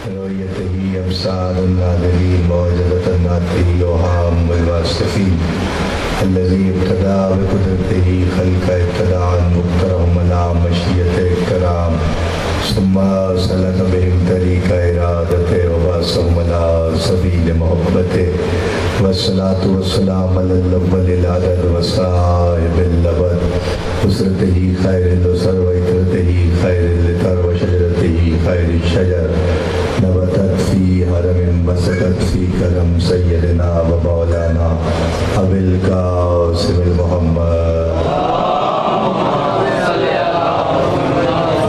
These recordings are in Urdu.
رؤيته أبصار الناظرين موجبة الناطقين وهام الواصفين الذي ابتدى بقدرته خلق ابتداء مقترهم على مشيئة الكرام ثم سلك بهم طريق إرادته وبعثهم على سبيل محبته والصلاة والسلام على الأول العدد وصاحب الأبد أسرته خير الأسر وإترته خير الإتر وشجرته خير الشجر نبتت في هرم مسكت في كرم سيدنا ومولانا أبي القاسم المحمد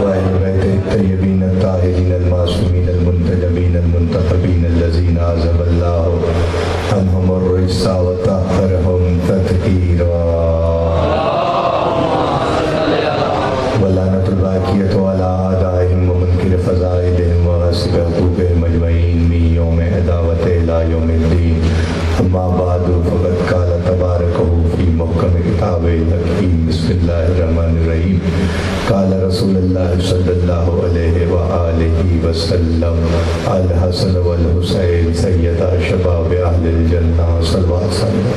وأهل بيت الطيبين الطاهرين المعصومين المنتجبين المنتخبين الذين عزب الله عنهم الرجس وطهرهم تطهيرا ولعنة الباقية على أعدائهم ومنكر فضائلهم وغصب حقوقهم أجمعين من يوم عداوة إلى يوم الدين أما بعد فقد قال تباركه في محكم كتابه الحكيم بسم الله الرحمن الرحيم قال رسول الله صلى الله عليه وآله وسلم الحسن والحسين سيدا شباب أهل الجنة صلى الله عليه وسلم.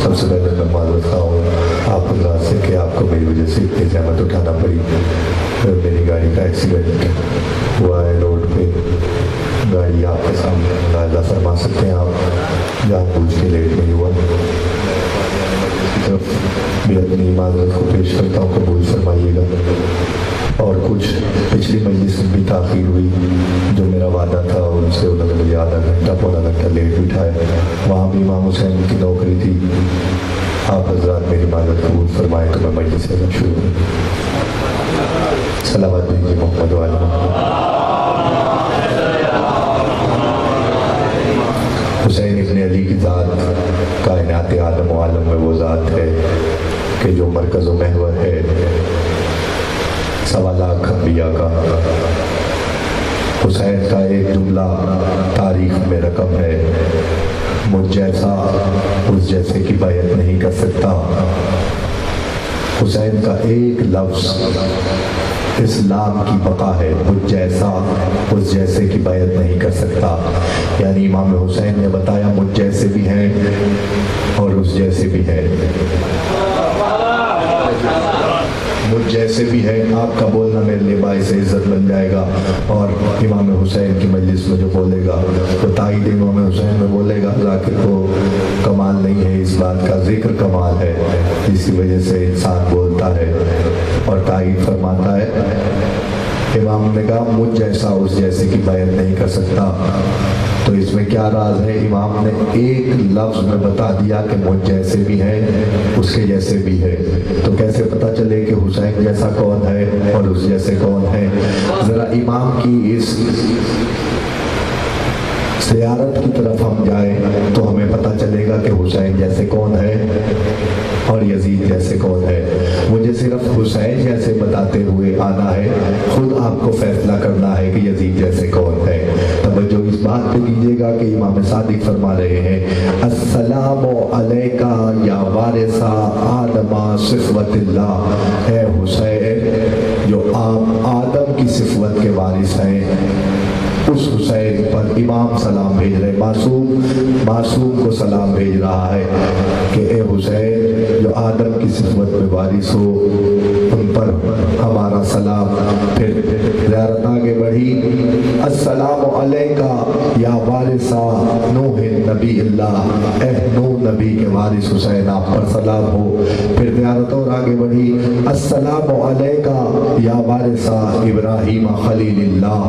سب سے پہلے میں معذرت خواہ ہوں آپ حضرات سے کہ آپ کو میری وجہ سے اتنی زحمت اٹھانا پڑی. میری گاڑی کا ایکسیڈنٹ ہوا ہے روڈ پہ. گاڑی آپ کے سامنے اندازہ فرما سکتے ہیں آپ جہاں پوچھ کے لیٹ نہیں ہوا. اسی طرف بھی اپنی معذرت کو پیش کرتا ہوں, قبول فرمائیے گا. اور کچھ پچھلی مجلس میں بھی تاخیر ہوئی, جو میرا وعدہ تھا ان سے انہوں نے مجھے آدھا گھنٹہ پونا گھنٹہ لیٹ بٹھایا. وہاں بھی امام حسین کی نوکری تھی. آپ حضرات میری معذرت قبول فرمائیں تو میں مجلس سے شروع ہوں. صلوات بھیجیے محمد و آل محمد. حسین ابن علی کی ذات کائنات عالم و عالم میں وہ ذات ہے کہ جو مرکز و محور ہے 1.25 لاکھ انبیاء کا. حسین کا ایک جملہ تاریخ میں رقم ہے, مجھ جیسا اس جیسے کی بیعت نہیں کر سکتا. حسین کا ایک لفظ اسلام کی بقا ہے, مجھ جیسا اس جیسے کی بیعت نہیں کر سکتا. یعنی امام حسین نے بتایا مجھ جیسے بھی ہیں اور اس جیسے بھی ہیں. مجھ جیسے بھی ہے, آپ کا بولنا میرے لیے باعث عزت بن جائے گا. اور امام حسین کی مجلس میں جو بولے گا وہ تائید امام حسین میں بولے گا. ذاکر کو کمال نہیں ہے اس بات کا, ذکر کمال ہے, اسی وجہ سے انسان بولتا ہے اور تائید فرماتا ہے. امام نے کہا مجھ جیسا اس جیسے کی بیعت نہیں کر سکتا. تو اس میں کیا راز ہے؟ امام نے ایک لفظ میں بتا دیا کہ مجھ جیسے بھی ہے اس کے جیسے بھی ہے. تو کیسے پتہ چلے کہ حسین جیسا کون ہے اور اس جیسے کون ہے؟ ذرا امام کی اس زیارت کی طرف ہم جائیں تو ہمیں پتہ چلے گا کہ حسین جیسے کون ہے اور یزید جیسے کون ہے. مجھے صرف حسین جیسے بتاتے ہوئے آنا ہے, خود آپ کو فیصلہ کرنا ہے کہ یزید جیسے کون ہے. توجہ اس بات پہ دیجیے گا کہ امام صادق فرما رہے ہیں السلام علیکہ یا وارث آدم صفوت اللہ. اے حسین جو آپ آدم کی صفوت کے وارث ہیں, اس حسین پر امام سلام بھیج رہے, معصوم کو سلام بھیج رہا ہے کہ اے حسین جو آدم کی صفت میں وارث ہو ان پر ہمارا سلام. پھر زیارت آگے بڑھی, السلام علیکہ یا وارث نوح نبی اللہ. اے نوح نبی کے وارث حسین آپ پر سلام ہو. پھر زیارت اور آگے بڑھی, السلام علیکہ یا وارث ابراہیم خلیل اللہ.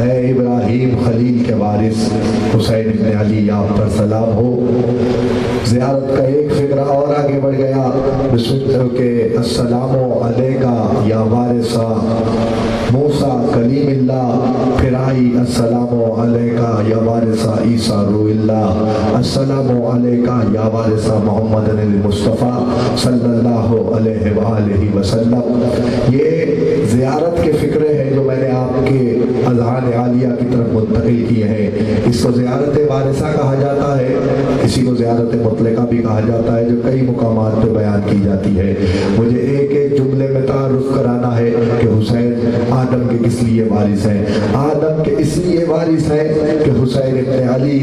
اے ابراہیم خلیل کے وارث حسین ابن علی آپ پر سلام ہو. زیارت کا ایک فقرہ اور آگے بڑھ گیا, بسم اللہ کہ السلام علیکہ یا وارث موسیٰ کلیم اللہ. پھر آئی السلام علیکہ یا وارث عیسیٰ روح اللہ. السلام علیکہ یا وارث محمد المصطفیٰ صلی اللہ علیہ وآلہ وسلم. یہ زیارت کے فقرے ہیں جو میں نے آپ کے اذہان عالیہ کی طرف منتقل کیے ہیں۔ اس کو زیارت وارثہ کہا جاتا ہے، اسی کو زیارت مطلقہ بھی کہا جاتا ہے، جو کئی مقامات پہ بیان کی جاتی ہے۔ مجھے ایک ایک جملے میں تعارف کرانا ہے کہ حسین آدم کے کس لیے وارث ہیں۔ آدم کے اس لیے وارث ہیں کہ حسین ابن علی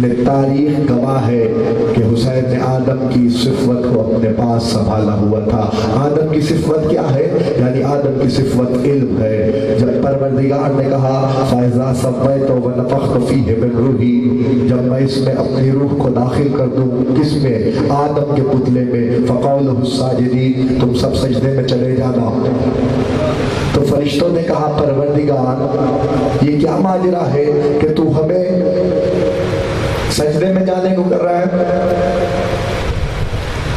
نے تاریخ گواہ ہے کہ حسین نے آدم کی صفت کو اپنے پاس سنبھالا ہوا تھا۔ آدم کی صفت کیا ہے؟ یعنی آدم کی صفت علم ہے۔ جب پروردگار نے کہا فَإِذَا سَوَّيْتُ وَنَفَخْتُ فِيهِ مِنْ رُوحِي، جب میں اس میں اپنی روح کو داخل کر دوں، کس میں؟ آدم کے پتلے میں، فَقَوْا لَهُ السَّاجِدِينَ، تم سب سجدے میں چلے جانا۔ تو فرشتوں نے کہا پروردگار یہ کیا ماجرا ہے کہ تو ہمیں سجدے میں جانے کو کر رہا ہے؟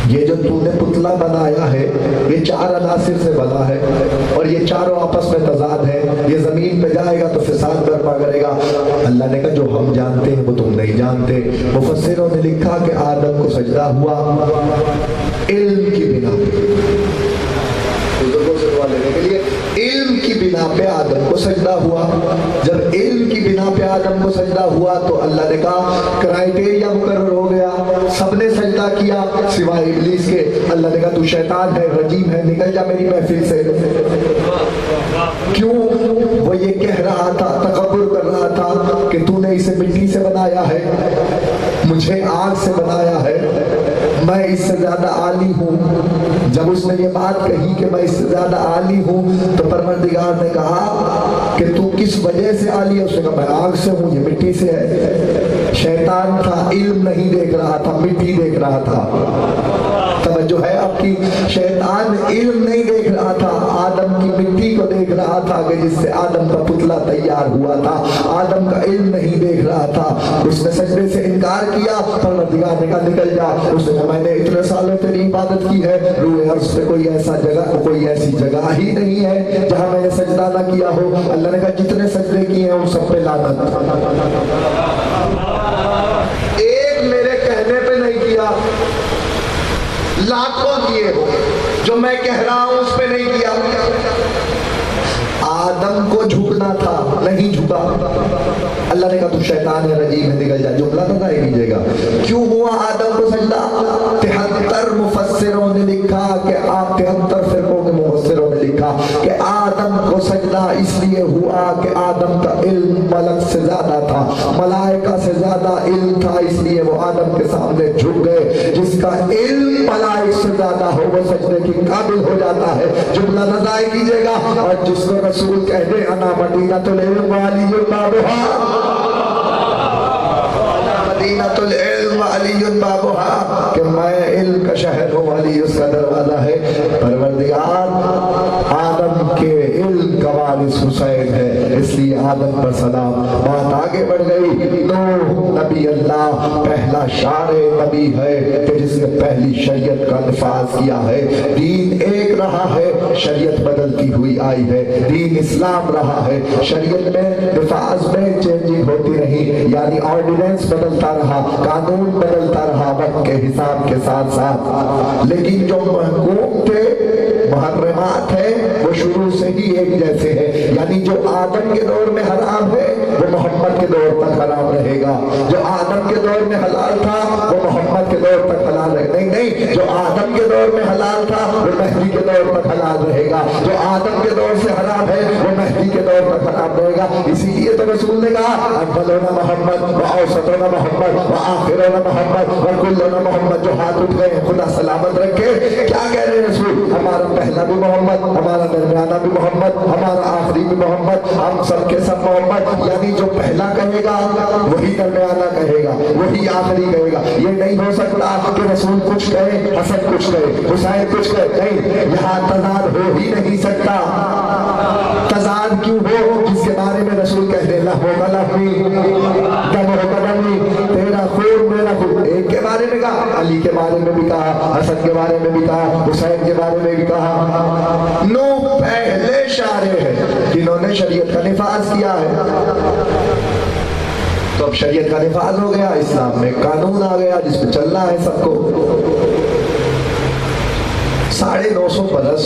یہ جو تو نے پتلا بنایا ہے یہ 4 عناصر سے بنا ہے اور یہ چاروں آپس میں تضاد ہے، یہ زمین پہ جائے گا تو فساد برپا کرے گا۔ اللہ نے کہا جو ہم جانتے ہیں وہ تم نہیں جانتے۔ مفسروں نے لکھا کہ آدم کو سجدہ ہوا علم کی بنا پہ، بزرگوں سے دعا لینے کے لیے علم کی بنا پہ آدم کو سجدہ ہوا۔ جب علم کی بنا پہ آدم کو سجدہ ہوا تو اللہ نے کہا کرائیٹیریا مقرر ہو گیا، سب نے سجدہ کیا سوائے ابلیس کے۔ اللہ نے کہا تو شیطان ہے، رجیم ہے، نکل جا میری محفل سے۔ کیوں؟ وہ یہ کہہ رہا تھا، تکبر کر رہا تھا کہ تو نے اسے مٹی سے بنایا ہے، مجھے آگ سے بنایا ہے، میں اس سے زیادہ عالی ہوں۔ جب اس نے یہ بات کہی کہ میں اس سے زیادہ عالی ہوں تو پروردگار نے کہا کہ تو کس وجہ سے عالی ہے؟ اس نے کہا میں آگ سے ہوں، یہ مٹی سے ہے۔ شیطان تھا، علم نہیں دیکھ رہا تھا، مٹی دیکھ رہا تھا۔ توجہ ہے آپ کی؟ شیطان علم نہیں دیکھ رہا تھا، آدم کی مٹی کو دیکھ رہا تھا کہ جس سے آدم کا پتلا تیار ہوا تھا۔ آدم کا علم نہیں دیکھ رہا تھا، اس نے سجدے سے انکار کیا۔ پروردگار نے کہا نکل جا۔ اس نے کہا میں نے اتنے سالوں تیری عبادت کی ہے، روئے عرض پہ کوئی ایسی جگہ ہی نہیں ہے جہاں میں نے سجدہ نہ کیا ہو۔ اللہ نے کہا جتنے سجدے کیے ہیں ان سب پہ لعنت، ایک میرے کہنے پہ نہیں کیا، لاکھوں کیے ہو، جو میں کہہ رہا ہوں اس پہ نہیں کیا۔ آدم کو جھکنا تھا، نہیں جھکا۔ اللہ نے کہا تو شیطان ہے، رجیم ہے، نکل جا۔ جملہ تو نہیں کیجیے گا۔ کیوں ہوا آدم کو سجدہ؟ 73 مفسروں نے لکھا کہ 73 فرقوں کے مفسروں نے لکھا کہ آدم کو سجدہ اس لیے ہوا کہ آدم کا علم ملک سے زیادہ تھا، ملائکہ سے زیادہ علم تھا، اس لیے وہ آدم کے سامنے جھک گئے۔ جس کا علم ملائک سے زیادہ ہو وہ سجدے کی قابل ہو جاتا ہے۔ جملہ نہ ضائع کیجیے گا۔ اور جس کو رسول کہہ دے انا مدینۃ العلم وعلی بابھا، مدینۃ العلم علی بابھا، کہ میں علم کا شہر ہوں، علی اس کا دروازہ ہے۔ پروردگار آدم کے علم کا وارث حسین ہے، اس لیے آدم پر سلام۔ بات آگے بڑھ گئی۔ نوح نبی اللہ پہلا شارع نبی ہے کہ جس نے پہلی شریعت کا نفاذ کیا ہے۔ دین ایک رہا ہے، شریعت بدلتی ہوئی آئی ہے۔ دین اسلام رہا ہے، شریعت میں نفاذ میں چینجنگ ہوتی رہی، یعنی آرڈیننس بدلتا رہا، قانون بدلتا رہا وقت کے حساب کے ساتھ ساتھ، لیکن جو محکوم تھے محرمات ہیں وہ شروع سے ہی ایک جیسے ہیں۔ یعنی جو آدم کے دور میں حرام ہے وہ محمد کے دور تک حرام رہے گا، جو آدم کے دور میں حلال تھا وہ محمد کے دور تک حلال رہے گا۔ نہیں، جو آدم کے دور میں حلال تھا وہ مہدی کے دور تک حلال رہے گا، جو آدم کے دور سے حرام ہے وہ مہدی کے دور تک حرام رہے گا۔ اسی لیے تو رسول نے کہا اولنا محمد واوسطنا محمد وآخرنا محمد وکلنا محمد۔ جو ہاتھ اٹھ گئے خدا سلامت رکھے۔ کیا کہہ رہے ہیں رسول؟ ہمارا پہلا بھی محمد، ہمارا درمیانہ بھی محمد، ہمارا آخری بھی محمد، ہم سب کے سب محمد۔ یعنی جو پہلا کہے گا وہی درمیانہ کہے گا، وہی آخری کہے گا۔ یہ نہیں ہو سکتا کہ رسول کچھ کہے حسن کچھ کہے حسین کچھ کہے، نہیں، یہاں تضاد ہو ہی نہیں سکتا۔ تضاد کیوں ہو؟ جس کے بارے میں رسول کہہ دے لہو لہوی دم ہو قدمی، تیرا خون میرا خون۔ ایک کے بارے میں کہا، علی کے بارے میں بھی کہا، حسن کے بارے میں بھی کہا، حسین کے بارے میں بھی کہا۔ نوح پہلے شارع ہے جنہوں نے شریعت کا نفاذ کیا ہے۔ تو اب شریعت کا نفاذ ہو گیا، اسلام میں قانون آ گیا جس پہ چلنا ہے سب کو۔ 950 برس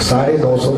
950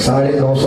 950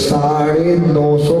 950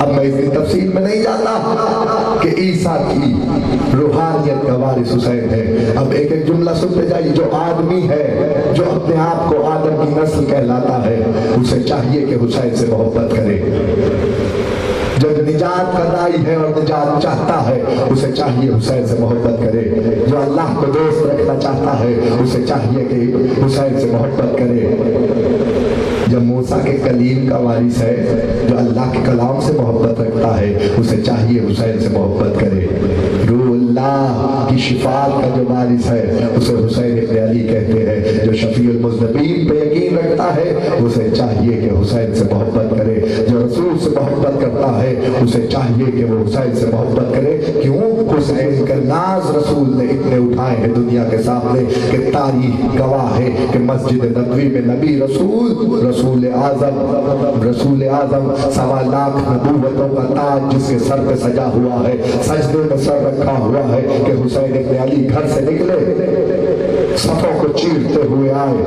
اب میں اس کی تفصیل میں نہیں جاتا کہ عیسیٰ کی روحانیت کا وارث حسین ہے. اب ایک ایک جملہ سنتے جائیے. جو آدمی ہے جو اپنے آپ کو آدم کی نسل کہلاتا ہے اسے چاہیے کہ حسین سے محبت کرے. جو نجات کا داعی ہے اور نجات چاہتا ہے اسے چاہیے حسین سے محبت کرے. جو اللہ کو دوست رکھنا چاہتا ہے اسے چاہیے کہ حسین سے محبت کرے. جب موسیٰ کے کلیم کا وارث ہے جو اللہ کے کلام سے محبت رکھتا ہے اسے چاہیے حسین سے محبت کرے. روح اللہ کی شفاعت کا جو وارث ہے اسے حسین ابن علی کہتے ہیں. جو شفیع المذنبین پہ یقین رکھتا ہے اسے چاہیے کہ حسین سے محبت کرے. جو رسول سے محبت کرتا ہے اسے چاہیے کہ وہ حسین سے محبت کرے. کیوں؟ حسین کا ناز رسول نے اتنے اٹھائے ہیں دنیا کے سامنے کہ تاریخ گواہ ہے کہ مسجد نبوی میں نبی رسول اعظم 1.25 لاکھ نبوتوں کا تاج جس کے سر پہ سجا ہوا ہے سجدے میں سر رکھا ہوا ہے کہ حسین ابن علی گھر سے نکلے صفوں کو چیرتے ہوئے آئے.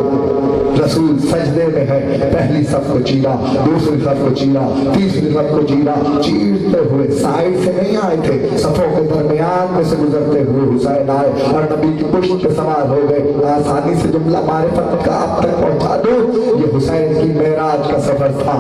رسول سجدے میں ہے. پہلی صف کو چیرا, دوسری صف کو چیرا, تیسری صف کو چیرا. چیرتے ہوئے سائڈ سے نہیں آئے تھے, صفوں کے درمیان میں سے گزرتے ہوئے حسین آئے اور نبی کی پشت پہ سوار ہو گئے. آسانی سے جملہ معرفت کا آپ تک پہنچا دو. یہ حسین کی معراج کا سفر تھا.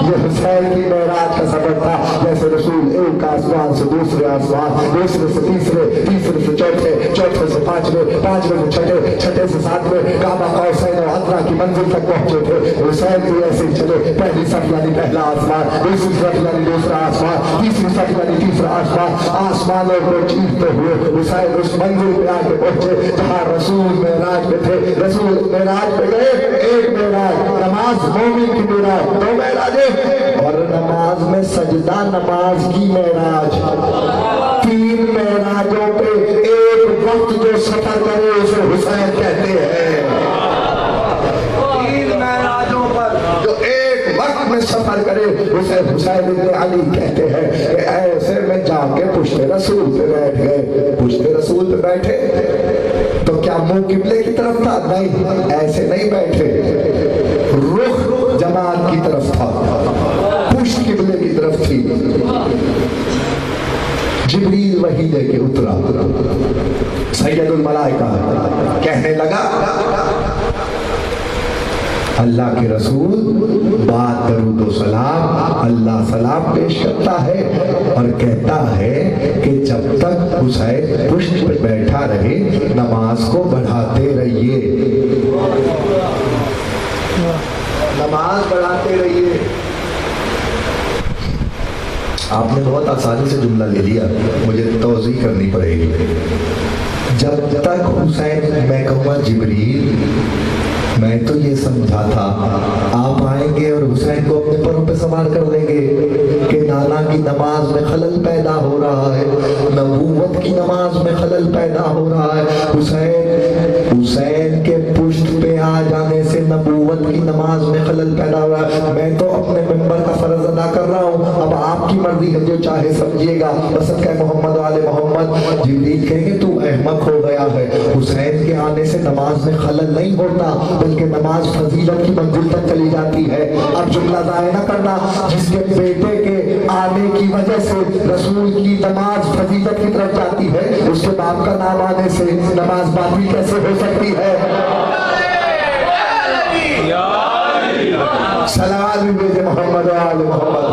یہ حسین کی معراج کا سفر تھا. جیسے رسول ایک آسمان سے دوسرے آسمان, دوسرے سے تیسرے, تیسرے سے چوتھے, چوتھے سے پانچویں, پانچویں سے چھٹے, چھٹے سے ساتویں, کعبہ قوسین و ادنیٰ کی منزل تک پہنچے تھے. حسین بھی ایسے ہی چلے. پہلی صف یعنی پہلا آسمان, دوسری صف یعنی دوسرا آسمان, تیسری صف یعنی تیسرا آسمان. آسمانوں کو چیرتے ہوئے حسین اس منزل پہ آ کے پہنچے جہاں رسول معراج پہ تھے. رسول معراج پہ گئے. ایک معراج نماز, مومن کی معراج, 2 معراجیں, اور نماز میں سجدہ نماز کی معراج. 3 معراجوں پہ ایک وقت جو سفر کرے اسے حسین کہتے ہیں. 3 معراجوں پر جو ایک وقت میں سفر کرے اسے حسین ابن علی کہتے ہیں. کہ ایسے میں جا کے پشت رسول پہ بیٹھ گئے. پشت رسول پہ بیٹھے تو کیا منہ قبلے کی طرف تھا؟ نہیں, ایسے نہیں بیٹھے. رخ جماعت کی طرف تھا, پشت قبلے کی طرف تھی. جبریل وحی دے کے اترا. سید الملائکہ کہنے لگا اللہ کے رسول بات درود و سلام, اللہ سلام پیش کرتا ہے اور کہتا ہے کہ جب تک حسین پشت پر بیٹھا رہے نماز کو بڑھاتے رہیے, نماز بڑھاتے رہیے. آپ نے بہت آسانی سے جملہ لے لیا, مجھے توضیح کرنی پڑے گی. جب تک حسین, میں کہوں گا جبریل, میں تو یہ سمجھا تھا آپ آئیں گے اور حسین کو اپنے پروں پہ سوار کر لیں گے کہ نانا کی نماز میں خلل پیدا ہو رہا ہے, نبوت کی نماز میں خلل پیدا ہو رہا ہے. حسین کے پشت پہ آ جانے سے نبوت کی نماز میں خلل پیدا ہو رہا ہے. میں تو اپنے ممبر کا فرض ادا کر رہا ہوں, اب آپ کی مرضی ہے, جو چاہے سمجھیے گا. بس کہ محمد و آل محمد. جبریل کہیں گے تو احمق ہو گیا ہے, حسین کے آنے سے نماز میں خلل نہیں ہوتا بلکہ نماز فضیلت کی منزل تک چلی جاتی ہے. اب جملہ ضائع نہ کرنا, جس کے بیٹے کے آنے کی وجہ سے رسول کی نماز فضیلت کی طرف جاتی ہے, اس کے باپ کا نام آنے سے نماز باطل کیسے ہو سکتی ہے؟ صلوات بھی بھیجے محمد و آل محمد.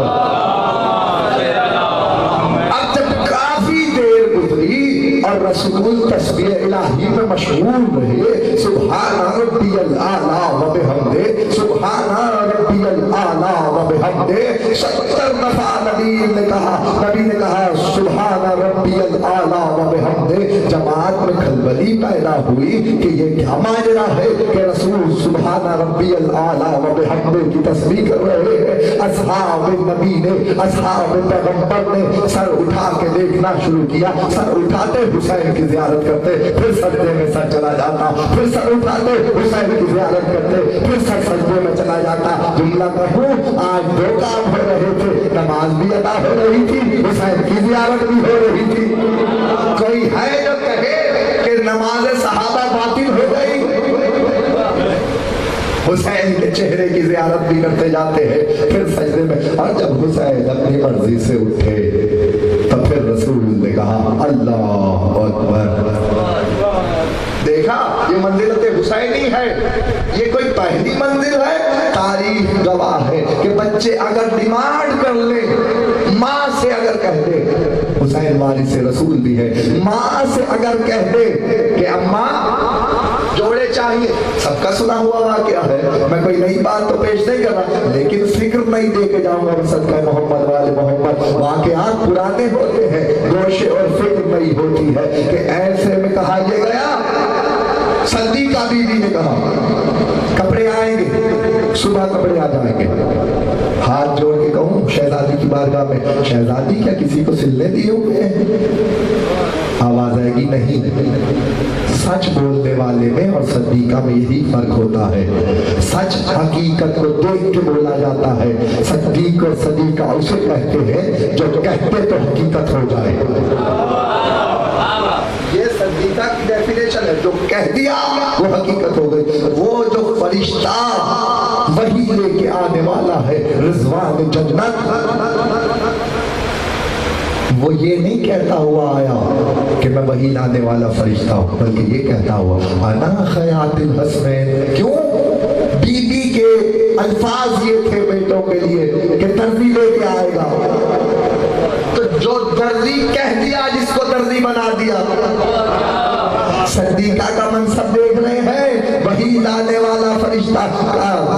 اب جب کافی دیر گزری اور رسول تسبیح الہی میں مشغول رہے, سبحان ربی الاعلیٰ و بحمدہ, سبحان ربی الاعلیٰ و بحمدہ, 70 دفعہ نبی نے کہا سبحان ربی الاعلیٰ و بحمدہ. جماعت میں کھلبلی پیدا ہوئی کہ یہ کیا ماجرا ہے کہ رسول سبحان ربی الاعلیٰ و بحمدہ کی تسبیح کر رہے ہیں. اصحاب نبی نے, اصحاب پیغمبر نے سر اٹھا کے دیکھنا شروع کیا. سر اٹھاتے حسین کی زیارت کرتے, پھر سجدے میں سر چلا جاتا, پھر سر اٹھاتے حسین کی زیارت کرتے, پھر سر سجدے میں چلا جاتا. جملہ کہوں, آج 2 کام ہو رہے تھے, نماز بھی ادا ہو رہی تھی, حسین کی زیارت بھی ہو رہی تھی. کوئی ہے جو کہے کہ نماز صحابہ باطل ہو گئی؟ حسین کے چہرے کی زیارت بھی کرتے جاتے ہیں، پھر سجدے میں، اور جب حسین اپنی مرضی سے اٹھے تو پھر رسول نے کہا اللہ اکبر۔ دیکھا یہ منزلت حسینی ہے، یہ کوئی پہلی منزل ہے؟ تاریخ گواہ ہے کہ بچے اگر ڈیمانڈ کر لے، ماں سے اگر کہہ دے، حسین وارث رسول بھی ہے، ماں سے اگر کہہ دے کہ اماں جوڑے چاہیے، سب کا سنا ہوا واقعہ ہے، میں کوئی نئی بات تو پیش نہیں کر رہا، لیکن فکر نہیں دے کے جاؤں گا صدقہ محمد والے محمد، واقعات پرانے ہوتے ہیں، گوشے اور فکر نہیں ہوتی ہے کہ ایسے میں کہا یہ گیا۔ صدیقہ بیوی نے کہا کپڑے آئیں گے، صبح کپڑے آ جائیں گے، ہاتھ جوڑ کے کہوں شہزادی کی بارگاہ میں، شہزادی کیا کسی کو سلنے دیے ہوئے ہیں؟ آواز آئے گی نہیں۔ سچ بولنے والے میں اور صدیقہ میں یہی فرق ہوتا ہے، سچ حقیقت کو دیکھ کے بولا جاتا ہے، صدیق اور صدیقہ اسے کہتے ہیں جو کہتے تو حقیقت ہو جائے۔ یہ صدیقہ کی ڈیفینیشن ہے، جو کہہ دیا وہ حقیقت ہو گئی۔ وہ جو فرشتہ وہی لے کے آنے والا ہے رضوان جنت، وہ یہ نہیں کہتا ہوا آیا کہ میں وہی لانے والا فرشتہ ہوں، بلکہ یہ کہتا ہوا انا خیاط الحسنین۔ کیوں؟ بی بی کے الفاظ یہ تھے بیٹوں کے لیے کہ درزی لے کے آئے گا، تو جو درزی کہہ دیا جس کو درزی بنا دیا۔ صدیقہ کا منصب دیکھ رہے ہیں، وہی لانے والا فرشتہ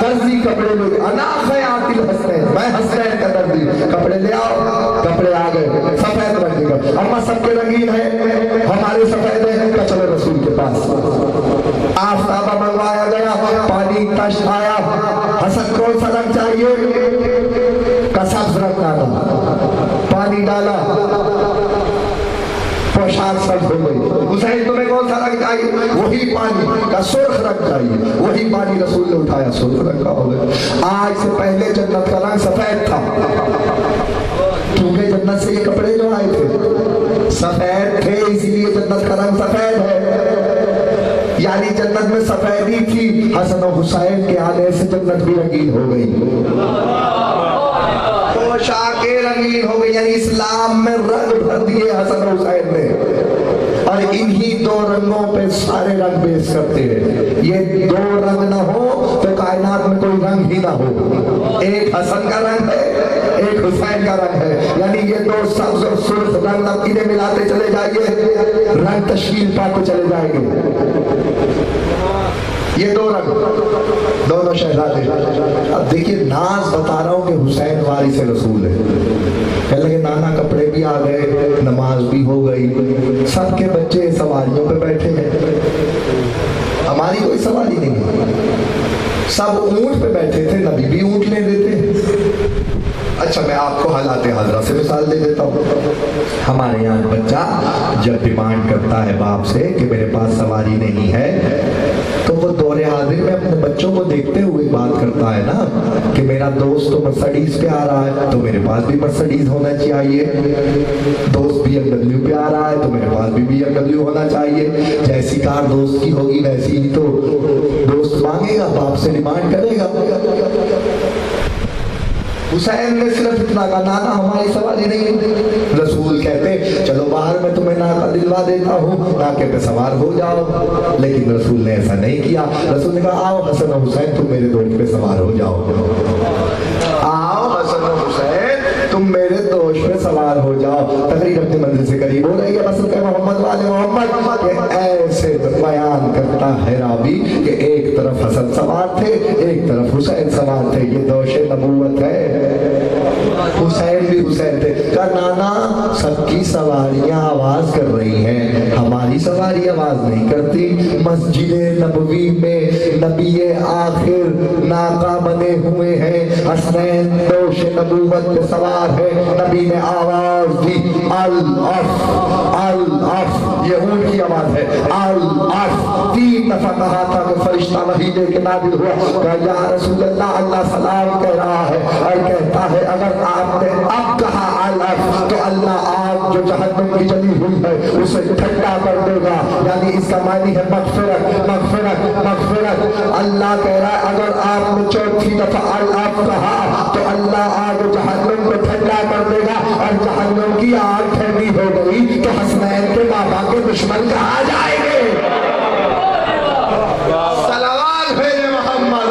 درزی کپڑے لے، انا خیاط الحسنین، میں حسنین کا درزی، کپڑے لے آؤ، کپڑے آ گئے، سفید رکھ دے گا، اما سب کے رنگین ہیں، ہمارے سفید ہیں، کا چلو رسول کے پاس۔ آفتابہ منگوایا گیا، پانی تشت آیا، حسن کون سا رنگ چاہیے؟ کا سبز رنگ ڈالا، پانی ڈالا، پوشاک سبز ہو گئی۔ حسین تمہیں کون سا رنگ چاہیے؟ وہی پانی کا سرخ رنگ چاہیے، وہی پانی رسول نے اٹھایا، سرخ رنگ کا ہو گیا۔ آج سے پہلے جنت کا رنگ سفید تھا، کیونکہ جنت سے یہ کپڑے جو آئے تھے سفید تھے، اسی لیے جنت کا رنگ سفید ہے، یعنی جنت میں سفیدی تھی، حسن و حسین کے آنے سے جنت بھی رنگین ہو گئی، پوشاکیں رنگین ہو گئی، یعنی اسلام میں رنگ بھر دیے حسن و حسین نے، اور انہی دو رنگوں پہ سارے رنگ بیس کرتے ہیں۔ یہ دو رنگ نہ ہو تو کائنات میں کوئی رنگ ہی نہ ہو، ایک حسن کا رنگ ہے، ایک حسین کا رنگ ہے، یعنی یہ دو سبز اور سرخ رنگ اب انہیں ملاتے چلے جائیے، رنگ تشکیل پاتے چلے جائیں گے۔ یہ دو رنگ، دونوں شہزادے۔ اب دیکھیے ناز بتا رہا ہوں کہ حسین وارث رسول ہے، کہنے لگے نانا کپڑے بھی آ گئے، نماز بھی ہو گئی، سب کے بچے سواریوں پہ بیٹھے ہیں، ہماری کوئی سواری نہیں ہے، سب اونٹ پہ بیٹھے تھے، نبی بھی اونٹ لے دیتے۔ اچھا میں آپ کو حالات حاضرہ سے مثال دے دیتا ہوں۔ ہمارے یہاں بچہ جب ڈیمانڈ کرتا ہے باپ سے کہ میرے پاس سواری نہیں ہے، تو وہ دور حاضر میں اپنے بچوں کو دیکھتے ہوئے بات کرتا ہے نا کہ میرا دوست تو مرسڈیز پہ آ رہا ہے تو میرے پاس بھی مرسڈیز ہونا چاہیے، دوست بی ایم ڈبلیو پہ آ رہا ہے تو میرے پاس بھی بی ایم ڈبلیو ہونا چاہیے، جیسی کار دوست کی ہوگی ویسی ہی تو دوست مانگے گا، باپ سے ڈیمانڈ کرے گا۔ حسین نے صرف اتنا کہا نانا ہماری سواری نہیں۔ رسول کہتے چلو باہر میں تمہیں ناکا دلوا دیتا ہوں، ناکے پہ سوار ہو جاؤ، لیکن رسول نے ایسا نہیں کیا۔ رسول نے کہا آؤ حسن و حسین تم میرے دوست پہ سوار ہو جاؤ، آؤ حسن و حسین تم میرے دوست پہ سوار ہو جاؤ۔ تقریر اپنی منزل سے قریب ہو رہی ہے، رسول کہ محمد والے محمد ایسے بیان کرتا ہے راوی کہ ایک طرف حسن سوار تھے، ایک طرف حسین سوار تھے، یہ دوش نبوت ہے۔ حسین بھی حسین تھے، کہا نانا سب کی سواریاں آواز کر رہی ہیں، ہماری سواری آواز نہیں کرتی۔ مسجد نبوی میں نبی آخر ناقہ بنے ہوئے ہیں، حسین دوش نبوت پہ سوار ہے، نبی نے آواز دی الف الف، یہ اونٹ کی آواز ہے، الف، 3 دفعہ کہا تھا کہ فرشتہ وحی لے کے نازل ہوا، کہا یا رسول اللہ اللہ سلام کہہ رہا ہے، اور کہتا ہے اگر آپ نے اب کہا الف تو اللہ آپ جو جو جہنم کی جلی ہوئی ہے اسے ٹھنڈا کر دے گا. یعنی اس کا معنی ہے مغفرت مغفرت مغفرت. اللہ کہہ رہا ہے اگر آپ نے چوتھی دفعہ اللہ کہا تو اللہ آگ جہنم کو ٹھنڈا کر دے گا, اور جہنم کی آگ ٹھنڈی ہو گئی تو حسنین کے بابا کے دشمن کہاں جائیں گے؟ صلوات بھیجے محمد.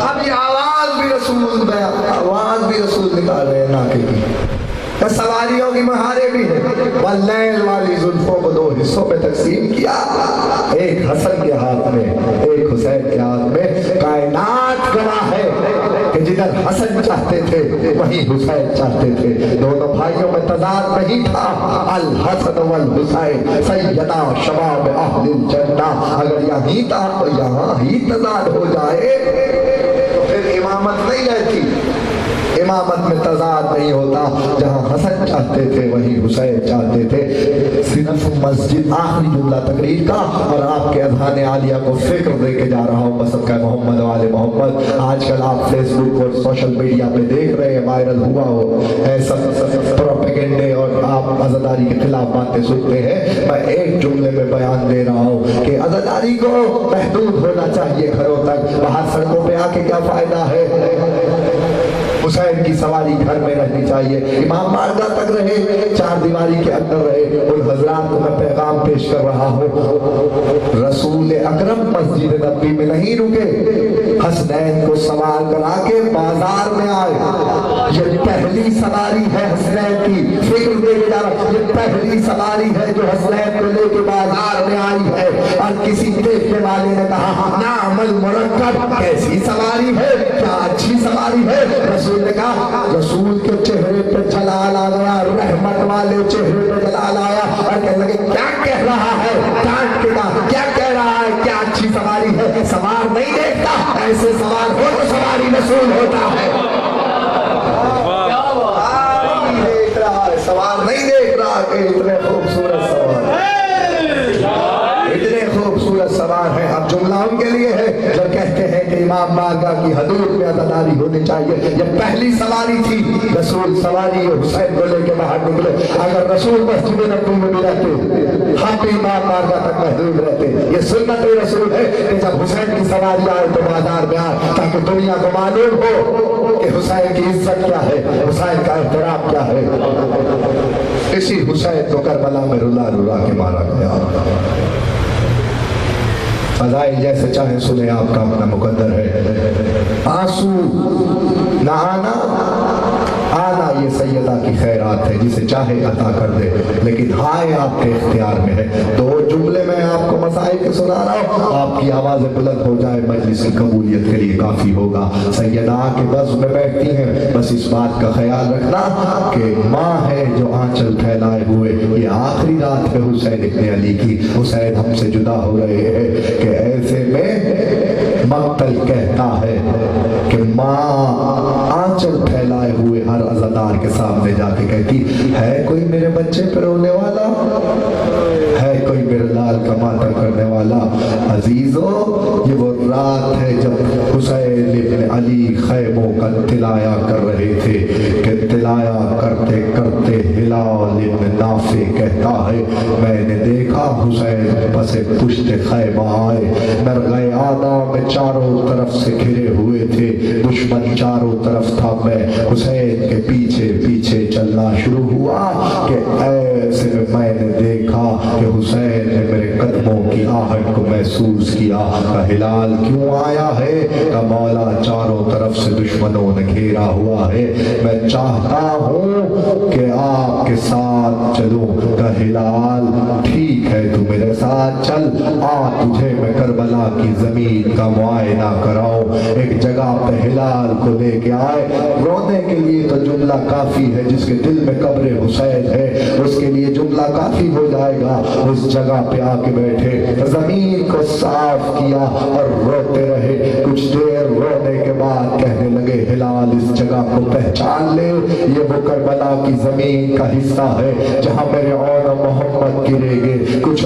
اب یہ آواز بھی رسول نکال رہے ہیں ناکے کی. سواریوں کی مہارے بھی ہیں. واللیل والی زلفوں کو 2 حصوں میں تقسیم کیا, ایک حسن کے ہاتھ میں ایک حسین کے ہاتھ میں. کائنات گواہ ہے کہ جدھر حسن چاہتے تھے وہیں حسین چاہتے تھے. دونوں بھائیوں میں تضاد نہیں تھا. الحسن والحسین سیدا شباب اہل الجنہ. اگر یہیں تھا تو یہاں ہی تضاد ہو جائے تو پھر امامت نہیں رہتی. امامت میں تضاد نہیں ہوتا. جہاں حسن چاہتے تھے وہیں حسین چاہتے تھے. صرف مسجد آخری جملہ تقریر کا اور آپ کے اذہان عالیہ کو فکر دے کے جا رہا ہوں بصدقہ محمد والے محمد. آج کل آپ فیس بک اور سوشل میڈیا پہ دیکھ رہے ہیں, وائرل ہوا ہو ایسا پروپیگنڈے اور آپ عزاداری کے خلاف باتیں سنتے ہیں. میں ایک جملے میں بیان دے رہا ہوں کہ عزاداری کو محدود ہونا چاہیے گھروں تک. باہر سڑکوں پہ آ کے کیا فائدہ ہے؟ حسین کی سواری گھر میں رہنی چاہیے. امام بارگاہ تک رہے, 4 دیواری کے اندر رہے. ان حضرات کو میں پیغام پیش کر رہا ہوں, رسول اکرم مسجد نبوی میں نہیں رکے, حسنین کو سوار کرا کے بازار میں آئے. یہ پہلی سواری ہے حسنین کی, فکر دے کے جا رہا. یہ پہلی سواری ہے جو حسنین کو لے کے بازار میں آئی ہے. اور کسی دیکھنے والے نے کہا نعم المرکب, کیسی سواری ہے, کیا اچھی سواری ہے. رسول نے کہا, رسول کے چہرے پہ جلال آ گیا, رحمت والے چہرے پہ جلال آیا, اور کہنے لگے کیا کہہ رہا ہے, ڈانٹ کے کہا کیا کہہ رہا ہے, کیا اچھی سواری ہے. سوار نہیں دیکھتا, ایسے سوار ہو تو سواری رسول ہوتا ہے. دیکھ رہا ہے, سوار نہیں دیکھ رہا کہ اتنے خوبصورت سوار, اتنے خوبصورت سوار ہیں. اب جملہ ان کے لیے ہے جو کہتے ہیں کہ امام بارگاہ کی حدود میں عزاداری ہونی چاہیے. یہ پہلی سواری تھی. رسول سواری حسین کو لے کے باہر نکلے. اگر رسول مسجد نبوی میں بھی رہتے ہم بھی امام بارگاہ تک محدود رہتے. یہ سنت رسول ہے کہ جب حسین کی سواری آئے تو بازار میں آئے, تاکہ دنیا کو معلوم ہو کہ حسین کی عزت کیا ہے, حسین کا احترام کیا ہے. اسی حسین کو کربلا میں رلا رلا کے مارا گیا. فضائل جیسے چاہیں سنیں, آپ کا اپنا مقدر ہے. آنسو نہ آنا, آنا یہ سیدہ کی خیرات ہے, جسے چاہے عطا کر دے, لیکن ہائے آپ کے اختیار میں ہے. 2 جملے میں آپ کو مسائل کے سنا رہا ہوں, آپ کی آوازیں بلند ہو جائے مجلس کی قبولیت کے لیے کافی ہوگا. سیدہ کے بزم میں بیٹھتی ہیں, بس اس بات کا خیال رکھنا کہ ماں ہے جو آنچل پھیلائے ہوئے. یہ آخری رات ہے حسین ابن علی کی. حسین ہم سے جدا ہو رہے ہیں کہ ایسے میں مقتل کہتا ہے کہ ماں آنچل پھیلائے ہوئے ہر عزادار کے سامنے جا کے کہتی ہے کوئی میرے بچے پہ رونے والا, ہے کوئی میرے لال کا ماتم کرنے والا. عزیزو, یہ وہ رات ہے جب حسین ابن علی خیموں کا تلایا کر رہے تھے کہ تلایا کرتے کرتے ہلال ابن نافع کہتا ہے میں نے دیکھا حسین پس پشت خیمہ آئے. مرغے آدم میں چاروں طرف سے گھرے ہوئے تھے, دشمن چاروں طرف تھا. میں حسین کے پیچھے پیچھے چلنا شروع ہوا کہ ایسے میں نے دیکھا کہ حسین نے میرے قدموں کی آہٹ کو محسوس کیا. ہلال کیوں آیا ہے؟ کہ مولا چاروں طرف سے دشمنوں نے گھیرا ہوا ہے, میں چاہتا ہوں کہ آپ کے ساتھ چلوں. کہ ہلال ٹھیک ہے تو میرے ساتھ چل, آ تجھے میں کربلا کی زمین کا معائنہ کراؤں. ایک جگہ پہ ہلال کو لے کے آئے. رونے کے لیے تو جملہ کافی ہے, جس کے دل میں قبر حسین ہے اس کے لیے جملہ کافی ہو جائے گا. اس جگہ پہ آ کے بیٹھے, زمین کو صاف کیا اور روتے رہے. کچھ دیر رونے کے بعد کہنے لگے ہلال اس جگہ کو پہچان لے, یہ وہ کربلا کی زمین کا حصہ ہے جہاں میرے اور محمد گرے گے. کچھ